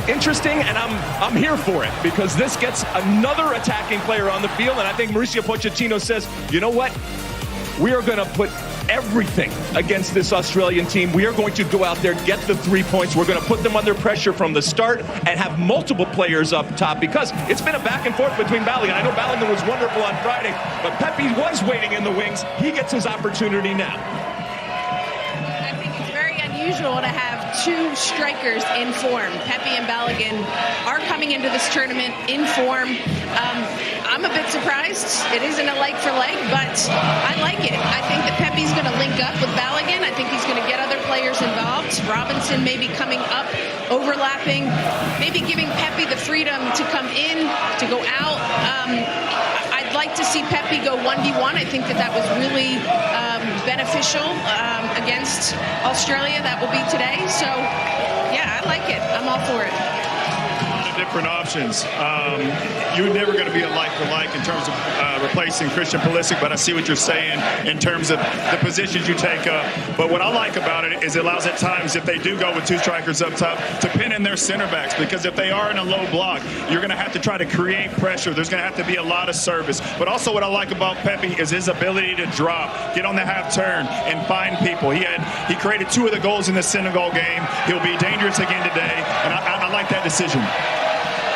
interesting, and I'm here for it, because this gets another attacking player on the field, and I think Mauricio Pochettino says, you know what? We are going to put everything against this Australian team. We are going to go out there, get the 3 points. We're going to put them under pressure from the start and have multiple players up top, because it's been a back and forth between Balogun. I know Balogun was wonderful on Friday, but Pepi was waiting in the wings. He gets his opportunity now. I think it's very unusual to have two strikers in form. Pepi and Balogun are coming into this tournament in form. I'm a bit surprised. It isn't a like for like, but I like it. I think that Pepi's going to link up with Balogun. I think he's going to get other players involved. Robinson maybe coming up, overlapping, maybe giving Pepi the freedom to come in, to go out. I'd like to see Pepi go 1v1. I think that was really beneficial against Australia. That will be today. So, yeah, I like it. I'm all for it. different options. You're never going to be a like-for-like in terms of replacing Christian Pulisic, but I see what you're saying in terms of the positions you take up. But what I like about it is it allows at times, if they do go with two strikers up top, to pin in their center backs, because if they are in a low block, you're going to have to try to create pressure. There's going to have to be a lot of service. But also what I like about Pepe is his ability to drop, get on the half turn, and find people. He created 2 of the goals in the Senegal game. He'll be dangerous again today, and I like that decision.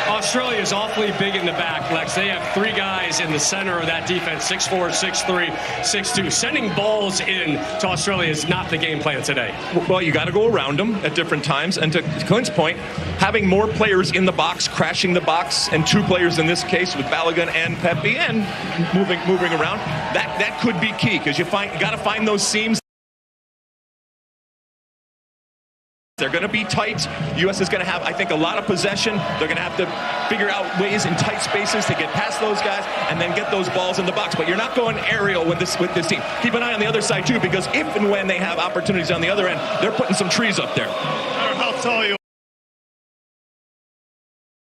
Australia is awfully big in the back, Lex. They have 3 guys in the center of that defense, 6'4", 6'3", 6'2". Sending balls in to Australia is not the game plan today. Well, you got to go around them at different times. And to Clint's point, having more players in the box, crashing the box, and 2 players in this case with Balogun and Pepe, and moving around, that could be key, because you got to find those seams. They're going to be tight. U.S. is going to have, I think, a lot of possession. They're going to have to figure out ways in tight spaces to get past those guys and then get those balls in the box. But you're not going aerial with this team. Keep an eye on the other side, too, because if and when they have opportunities on the other end, they're putting some trees up there. I'll tell you.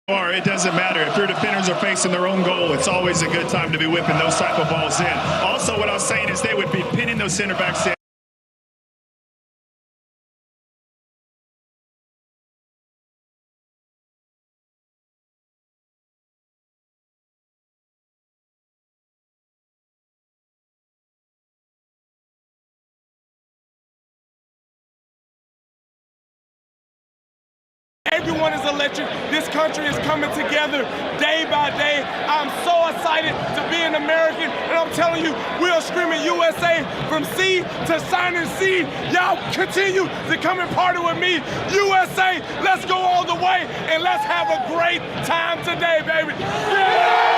Or it doesn't matter. If your defenders are facing their own goal, it's always a good time to be whipping those type of balls in. Also, what I was saying is they would be pinning those center backs in. Everyone is electric. This country is coming together day by day. I'm so excited to be an American, and I'm telling you, we are screaming USA from sea to signing sea. Y'all continue to come and party with me. USA, let's go all the way, and let's have a great time today, baby. Yeah!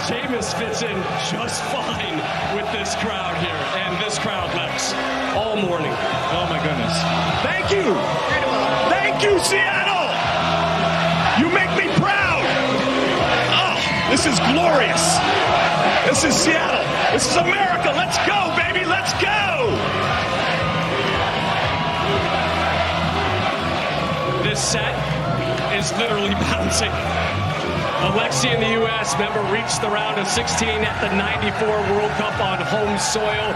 Jameis fits in just fine with this crowd here, and this crowd, Lex, all morning. Oh, my goodness. Thank you. Thank you, Seattle. You make me proud. Oh, this is glorious. This is Seattle. This is America. Let's go, baby. Let's go. This set is literally bouncing. Alexi in the U.S. member reached the round of 16 at the 94 World Cup on home soil.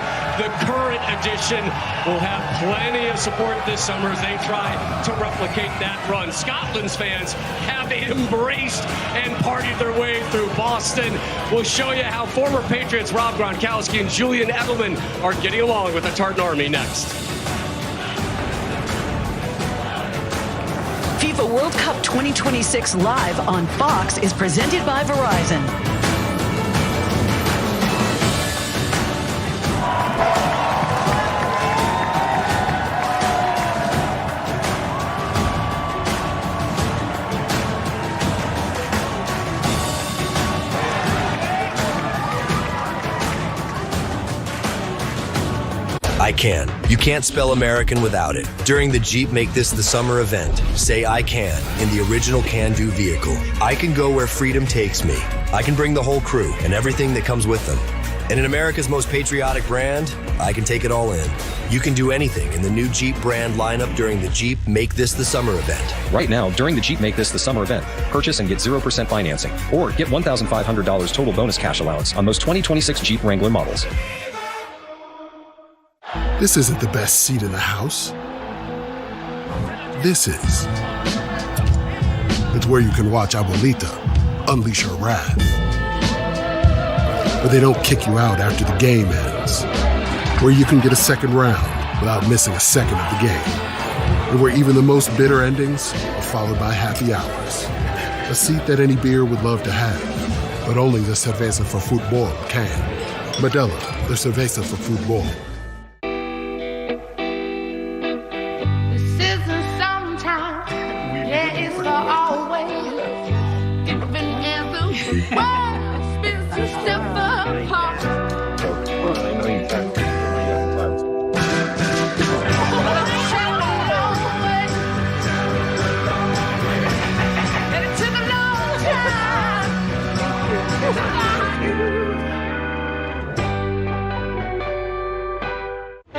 The current edition will have plenty of support this summer as they try to replicate that run. Scotland's fans have embraced and partied their way through Boston. We'll show you how former Patriots Rob Gronkowski and Julian Edelman are getting along with the Tartan Army next. FIFA World Cup 2026 live on Fox is presented by Verizon. I can. You can't spell American without it. During the Jeep Make This the Summer event, say I can in the original can-do vehicle. I can go where freedom takes me. I can bring the whole crew and everything that comes with them. And in America's most patriotic brand, I can take it all in. You can do anything in the new Jeep brand lineup during the Jeep Make This the Summer event. Right now, during the Jeep Make This the Summer event, purchase and get 0% financing, or get $1,500 total bonus cash allowance on most 2026 Jeep Wrangler models. This isn't the best seat in the house. This is. It's where you can watch Abuelita unleash her wrath. But they don't kick you out after the game ends. Where you can get a second round without missing a second of the game. And where even the most bitter endings are followed by happy hours. A seat that any beer would love to have, but only the Cerveza for Football can. Modelo, the Cerveza for Football.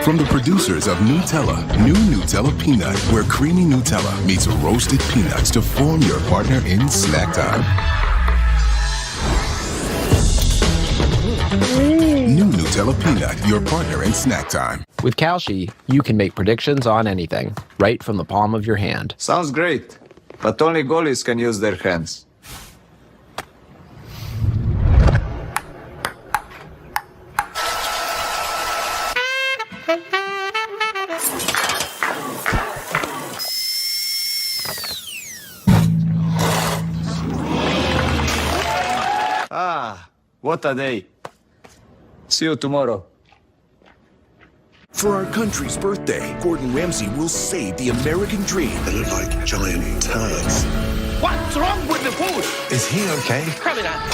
From the producers of Nutella, new Nutella Peanut, where creamy Nutella meets roasted peanuts to form your partner in snack time. New Nutella Peanut, your partner in snack time. With Kalshi, you can make predictions on anything, right from the palm of your hand. Sounds great, but only goalies can use their hands. Ah, what a day. See you tomorrow. For our country's birthday, Gordon Ramsay will save the American dream. They look like giant turds. What's wrong with the food? Is he okay? Probably not.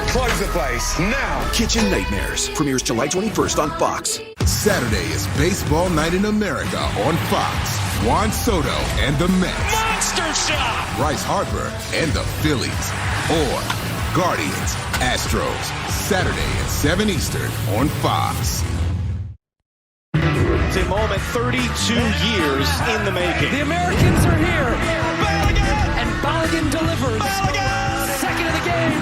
Close the place, now! Kitchen Nightmares premieres July 21st on Fox. Saturday is Baseball Night in America on Fox. Juan Soto and the Mets. Monster shot! Bryce Harper and the Phillies. Or Guardians, Astros. Saturday at 7 Eastern on Fox. It's a moment 32 years in the making. The Americans are here. Balogun! And Balogun delivers. Balogun! Second of the game.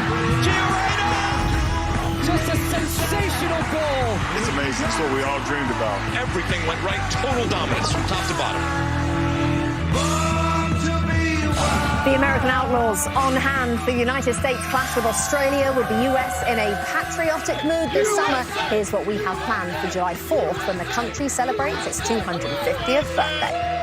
Just a sensational goal. It's amazing. That's what we all dreamed about. Everything went right. Total dominance from top to bottom. The American Outlaws on hand. The United States clash with Australia, with the US in a patriotic mood this summer. Here's what we have planned for July 4th when the country celebrates its 250th birthday.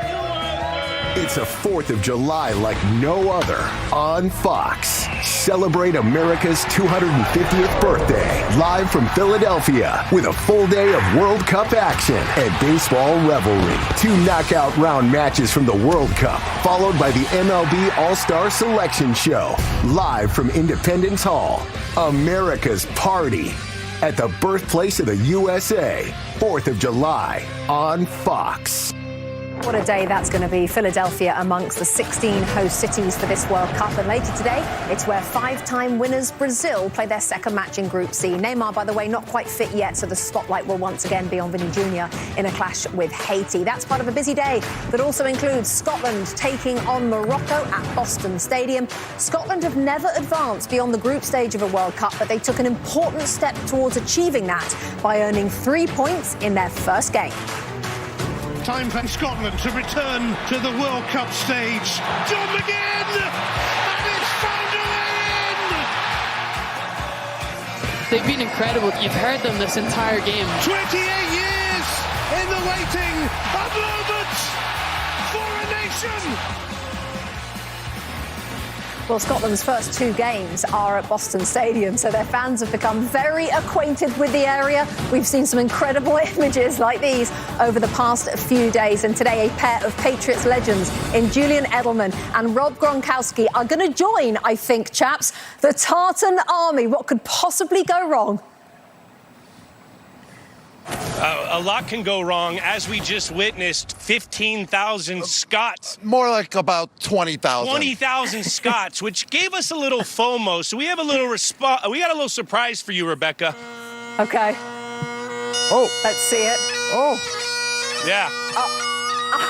It's a 4th of July like no other on Fox. Celebrate America's 250th birthday live from Philadelphia with a full day of World Cup action and baseball revelry. 2 knockout round matches from the World Cup, followed by the MLB All-Star Selection Show. Live from Independence Hall, America's party at the birthplace of the USA. 4th of July on Fox. What a day that's going to be. Philadelphia amongst the 16 host cities for this World Cup. And later today, it's where 5-time winners Brazil play their second match in Group C. Neymar, by the way, not quite fit yet, so the spotlight will once again be on Vinny Jr. in a clash with Haiti. That's part of a busy day that also includes Scotland taking on Morocco at Boston Stadium. Scotland have never advanced beyond the group stage of a World Cup, but they took an important step towards achieving that by earning 3 points in their first game. Time for Scotland to return to the World Cup stage. John McGinn! And it's found a way in! They've been incredible. You've heard them this entire game. 28 years in the waiting, a moment for a nation! Well, Scotland's first 2 games are at Boston Stadium, so their fans have become very acquainted with the area. We've seen some incredible images like these over the past few days, and today a pair of Patriots legends in Julian Edelman and Rob Gronkowski are going to join, I think, chaps, the Tartan Army. What could possibly go wrong? A lot can go wrong, as we just witnessed. 15,000 Scots. More like about 20,000. 20,000 Scots, which gave us a little FOMO. So we have a little we got a little surprise for you, Rebecca. Okay. Oh. Let's see it. Oh. Yeah.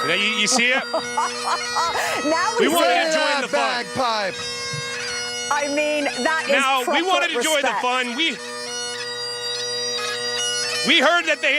Now you see it? Now we wanted to join the fun. Bagpipe. I mean, that is now proper we wanted to join the respect. fun. We heard that they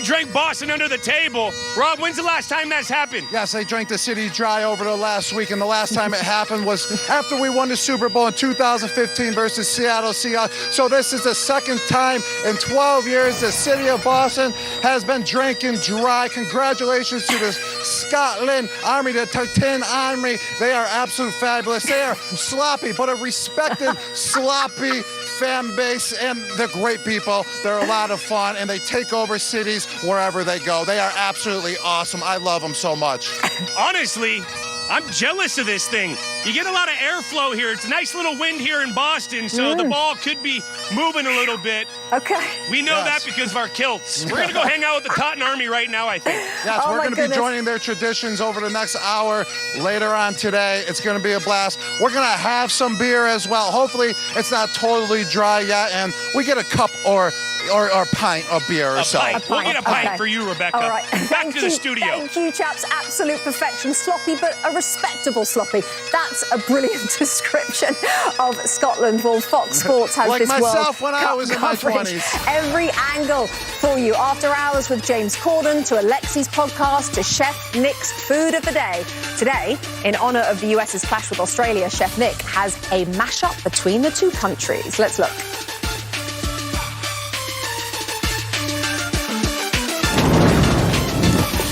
drank Boston under the table. Rob, when's the last time that's happened? Yes, they drank the city dry over the last week, and the last time it happened was after we won the Super Bowl in 2015 versus Seattle Seahawks. So this is the second time in 12 years the city of Boston has been drinking dry. Congratulations to the Scotland Army, the Tartan Army. They are absolute fabulous. They are sloppy, but a respected sloppy fan base, and they're great people. They're a lot of fun, and they take over cities wherever they go. They are absolutely awesome. I love them so much. Honestly, I'm jealous of this thing. You get a lot of airflow here. It's a nice little wind here in Boston, so the ball could be moving a little bit. Okay. We know that because of our kilts. We're going to go hang out with the Cotton Army right now, I think. Yes, we're going to be joining their traditions over the next hour later on today. It's going to be a blast. We're going to have some beer as well. Hopefully, it's not totally dry yet, and we get a cup or pint of beer or so. We'll get a pint for you, Rebecca. All right. Back to the studio. Thank you, chaps. Absolute perfection. Sloppy, but a respectable sloppy. That's a brilliant description of Scotland. Well, Fox Sports has like this myself World when Cup I was in my coverage. 20s. Every angle for you. After Hours with James Corden, to Alexi's podcast, to Chef Nick's Food of the Day. Today, in honour of the US's clash with Australia, Chef Nick has a mashup between the two countries. Let's look.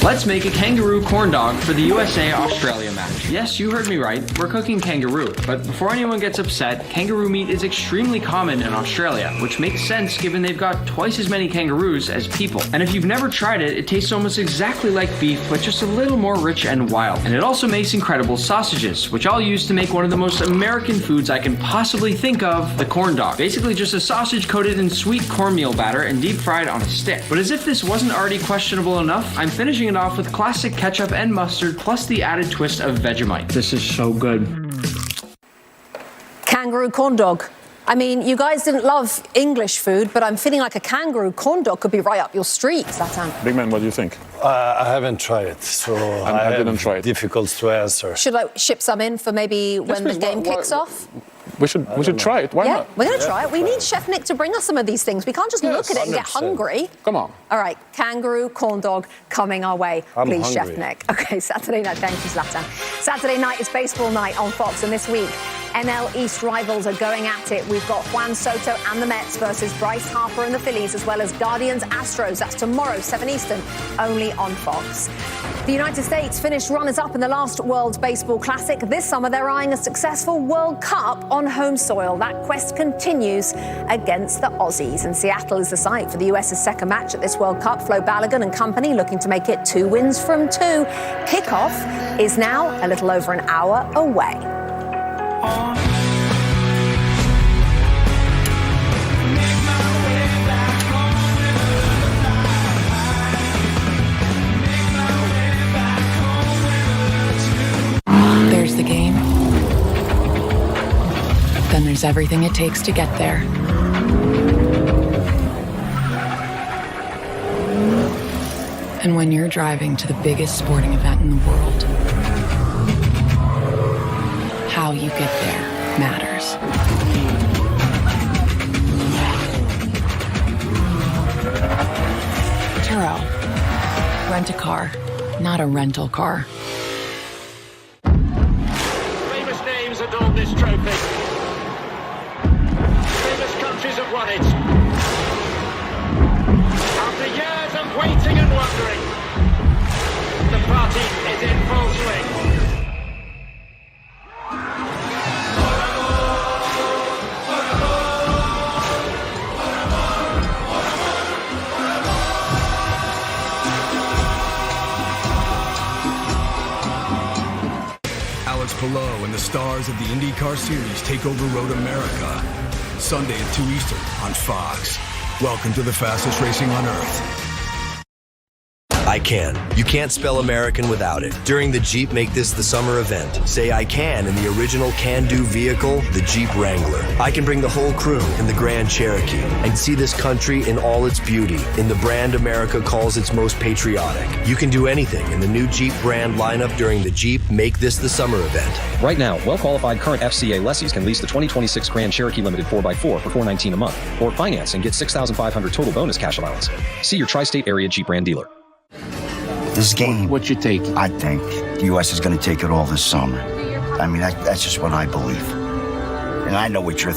Let's make a kangaroo corn dog for the USA-Australia match. Yes, you heard me right. We're cooking kangaroo. But before anyone gets upset, kangaroo meat is extremely common in Australia, which makes sense given they've got twice as many kangaroos as people. And if you've never tried it, it tastes almost exactly like beef, but just a little more rich and wild. And it also makes incredible sausages, which I'll use to make one of the most American foods I can possibly think of, the corn dog. Basically just a sausage coated in sweet cornmeal batter and deep fried on a stick. But as if this wasn't already questionable enough, I'm finishing it off with classic ketchup and mustard, plus the added twist of Vegemite. This is so good. Kangaroo corn dog. I mean, you guys didn't love English food, but I'm feeling like a kangaroo corn dog could be right up your street, Zlatan. Big man, what do you think? I haven't tried it, so I didn't try it. Difficult to answer. Should I ship some in for maybe when the game kicks off? We should try it. Why not? We're going to try it. We need Chef Nick to bring us some of these things. We can't just look at it and get hungry. Come on. All right, kangaroo corn dog coming our way. Please, hungry. Chef Nick. Okay, Saturday night. Thank you, Zlatan. Saturday night is baseball night on Fox, and this week, NL East rivals are going at it. We've got Juan Soto and the Mets versus Bryce Harper and the Phillies, as well as Guardians Astros. That's tomorrow, 7 Eastern, only on Fox. The United States finished runners-up in the last World Baseball Classic. This summer, they're eyeing a successful World Cup on home soil. That quest continues against the Aussies. And Seattle is the site for the US's second match at this World Cup. Flo Balogun and company looking to make it 2 wins from 2. Kickoff is now a little over an hour away. There's the game. Then there's everything it takes to get there. And when you're driving to the biggest sporting event in the world, how you get there matters. Turo. Rent a car, not a rental car. Famous names adorn this trophy. Famous countries have won it. After years of waiting and wondering, the party is in full swing. Palou and the stars of the IndyCar Series take over Road America. Sunday at 2 Eastern on Fox. Welcome to the fastest racing on Earth. I can. You can't spell American without it. During the Jeep Make This the Summer event, say I can in the original can-do vehicle, the Jeep Wrangler. I can bring the whole crew in the Grand Cherokee and see this country in all its beauty in the brand America calls its most patriotic. You can do anything in the new Jeep brand lineup during the Jeep Make This the Summer event. Right now, well-qualified current FCA lessees can lease the 2026 Grand Cherokee Limited 4x4 for $419 a month, or finance and get $6,500 total bonus cash allowance. See your tri-state area Jeep brand dealer. This game, what you take? I think the U.S. is going to take it all this summer. I mean, that's just what I believe. And I know what you're thinking.